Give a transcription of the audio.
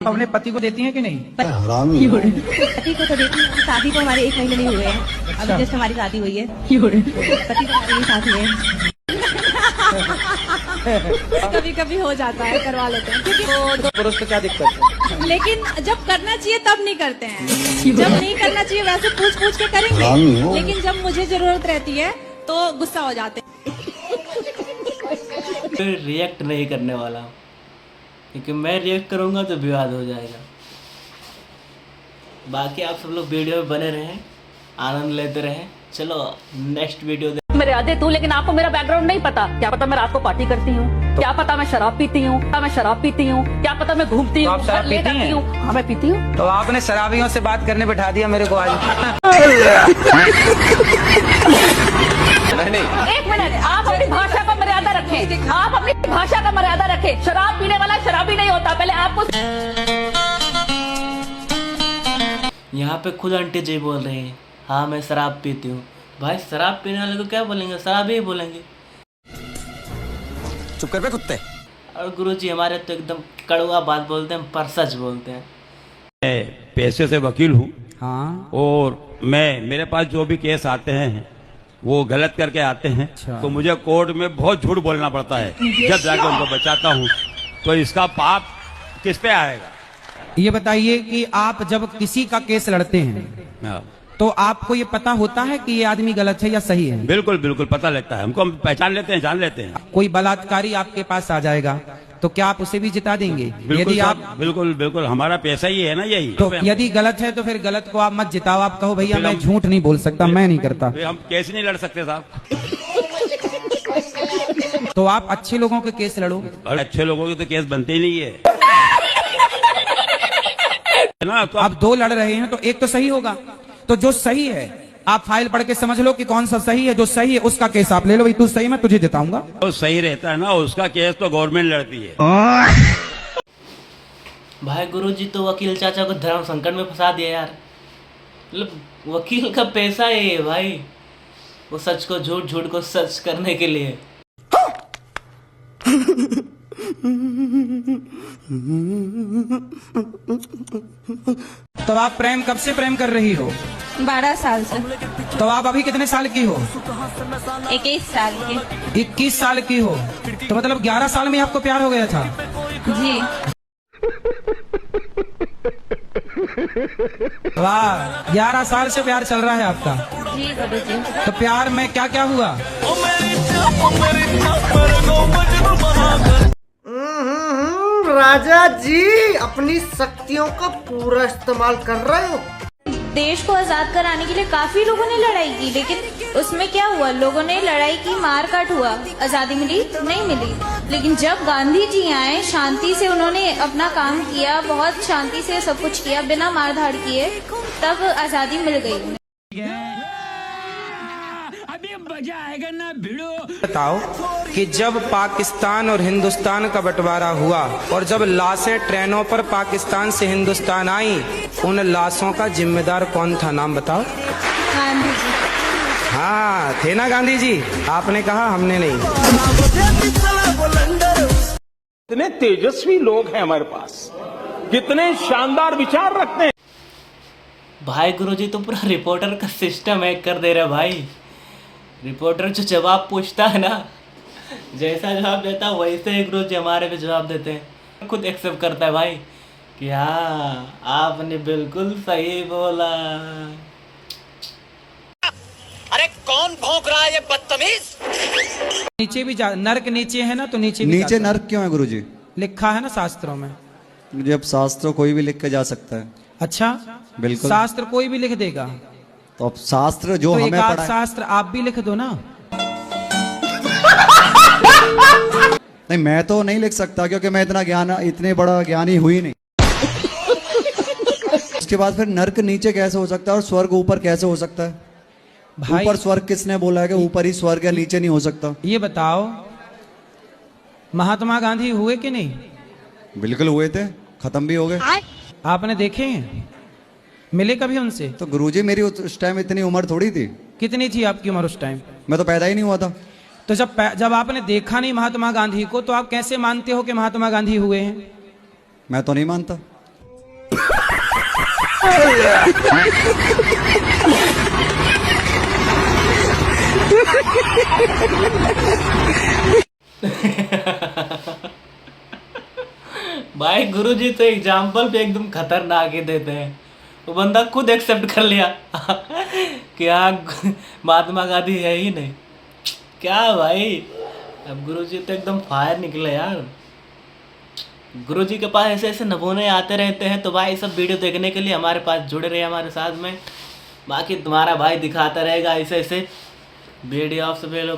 अपने पति को देती हैं कि नहीं? पति को तो देती हूँ, शादी तो हमारे 1 महीने नहीं हुए हैं। अभी जस्ट हमारी शादी हुई है। पति तो हमारे साथ हुए हैं। कभी कभी हो जाता है, करवा लेते हैं क्योंकि तो पुरुष को क्या दिक्कत है? लेकिन जब करना चाहिए तब नहीं करते हैं। जब नहीं करना चाहिए वैसे पूछ पूछ के करेंगे, लेकिन जब मुझे जरूरत रहती है तो गुस्सा हो जाते हैं। रिएक्ट नहीं करने वाला, क्योंकि मैं रिएक्ट करूंगा तो विवाद हो जाएगा। बाकी आप सब लोग वीडियो में बने रहें, आनंद लेते रहें। चलो नेक्स्ट वीडियो मर्यादे तू, लेकिन आपको मेरा बैकग्राउंड नहीं पता। क्या पता मैं रात को पार्टी करती हूँ, क्या पता मैं शराब पीती हूँ, क्या पता मैं घूमती हूँ, ले जाती हूँ। हाँ मैं पीती हूँ। तो आपने शराबियों से बात करने बिठा दिया मेरे को आज। एक मिनट, आप अपनी भाषा का मर्यादा रखें। आप अपनी भाषा का मर्यादा रखें। शराब पीने वाला शराबी नहीं होता। पहले आपको यहाँ पे खुद आंटी जी बोल रही हैं, हाँ मैं शराब पीती हूँ। भाई शराब पीने वाले को क्या बोलेंगे? शराब ही बोलेंगे। चुप कर बे कुत्ते। और गुरुजी हमारे तो एकदम कड़वा बात बोलते हैं, पर सच बोलते हैं। मैं पैसे से वकील हूँ। हाँ। और मेरे पास जो भी केस आते हैं वो गलत करके आते हैं। अच्छा। तो मुझे कोर्ट में बहुत झूठ बोलना पड़ता है। जब जाकर उनको बचाता हूँ तो इसका पाप किस पे आएगा? ये बताइए कि आप जब किसी का केस लड़ते हैं हाँ। तो आपको ये पता होता है कि ये आदमी गलत है या सही है? बिल्कुल बिल्कुल पता लगता है हमको। हम पहचान लेते हैं, जान लेते हैं। कोई बलात्कारी आपके पास आ जाएगा तो क्या आप उसे भी जिता देंगे? यदि आप बिल्कुल बिल्कुल, हमारा पैसा ही है ना यही। तो यदि गलत है तो फिर गलत को आप मत जिताओ। आप कहो भैया मैं झूठ नहीं बोल सकता, मैं नहीं करता। हम केस नहीं लड़ सकते साहब। तो आप अच्छे लोगों के केस लड़ो। और अच्छे लोगों के तो केस बनते ही नहीं है ना। तो आप 2 लड़ रहे हैं तो एक तो सही होगा। तो जो सही है आप फाइल पढ़ के समझ लो कि कौन सा सही है। जो सही है उसका केस आप ले लो। भाई तू सही, मैं तुझे जिताऊंगा। तो सही रहता है ना, उसका केस तो गवर्नमेंट लड़ती है। भाई गुरुजी तो वकील चाचा को धर्म संकट में फंसा दिया यार। मतलब वकील का पैसा है भाई, वो सच को झूठ, झूठ को सच करने के लिए। तो आप प्रेम कब से प्रेम कर रही हो? 12 साल से। तो आप अभी कितने साल की हो? 21 साल की। 21 साल की हो तो मतलब 11 साल में आपको प्यार हो गया था? जी। वाह, 11 साल से प्यार चल रहा है आपका? जी गुरुजी। तो प्यार में क्या क्या हुआ? राजा जी अपनी शक्तियों का पूरा इस्तेमाल कर रहे हो। देश को आजाद कराने के लिए काफी लोगों ने लड़ाई की, लेकिन उसमें क्या हुआ? लोगों ने लड़ाई की, मार काट हुआ, आजादी मिली? नहीं मिली। लेकिन जब गांधी जी आए, शांति से उन्होंने अपना काम किया, बहुत शांति से सब कुछ किया, बिना मार धाड़ किए, तब आजादी मिल गई। बताओ कि जब पाकिस्तान और हिंदुस्तान का बंटवारा हुआ और जब लाशें ट्रेनों पर पाकिस्तान से हिंदुस्तान आई, उन लाशों का जिम्मेदार कौन था? नाम बताओ। गांधी जी। हाँ थे ना गांधी जी, आपने कहा, हमने नहीं। कितने तेजस्वी लोग हैं हमारे पास, कितने शानदार विचार रखते हैं। भाई गुरुजी तो पूरा रिपोर्टर का सिस्टम हैक कर दे रहा भाई। रिपोर्टर जो जवाब पूछता है ना, जैसा जवाब देता है वैसे ही गुरुजी हमारे पे जवाब देते हैं। खुद एक्सेप्ट करता है भाई कि हाँ आपने बिल्कुल सही बोला। अरे कौन भौंक रहा है ये बदतमीज? नीचे भी जा, नर्क नीचे है ना, तो नीचे भी नीचे नर्क क्यों है गुरुजी? लिखा है ना शास्त्रों में। जब शास्त्र कोई भी लिख के जा सकता है। अच्छा, बिल्कुल। शास्त्र कोई भी लिख देगा तो अब शास्त्र जो तो हमें पढ़ा है, शास्त्र आप भी लिख दो ना। नहीं मैं तो नहीं लिख सकता क्योंकि मैं इतने बड़ा ज्ञानी हुई नहीं। उसके बाद फिर नर्क नीचे कैसे हो सकता है और स्वर्ग ऊपर कैसे हो सकता है? भाई ऊपर स्वर्ग किसने बोला है कि ऊपर ही स्वर्ग है, नीचे नहीं हो सकता? ये बताओ महात्मा गांधी हुए कि नहीं? बिल्कुल हुए थे, खत्म भी हो गए। आपने देखे हैं? मिले कभी उनसे? तो गुरुजी मेरी उस टाइम इतनी उम्र थोड़ी थी। कितनी थी आपकी उम्र उस टाइम? मैं तो पैदा ही नहीं हुआ था। तो जब आपने देखा नहीं महात्मा गांधी को तो आप कैसे मानते हो कि महात्मा गांधी हुए हैं? मैं तो नहीं मानता। भाई गुरुजी तो एग्जाम्पल पे एकदम खतरनाक ही देते हैं। वो बंदा खुद एक्सेप्ट कर लिया कि हाँ महात्मा गांधी है ही नहीं। क्या भाई, अब गुरुजी तो एकदम फायर निकले यार। गुरुजी के पास ऐसे ऐसे नमूने आते रहते हैं। तो भाई सब वीडियो देखने के लिए हमारे पास जुड़े रहे हमारे साथ में। बाकी तुम्हारा भाई दिखाता रहेगा ऐसे ऐसे वीडियो। आप सभी लोग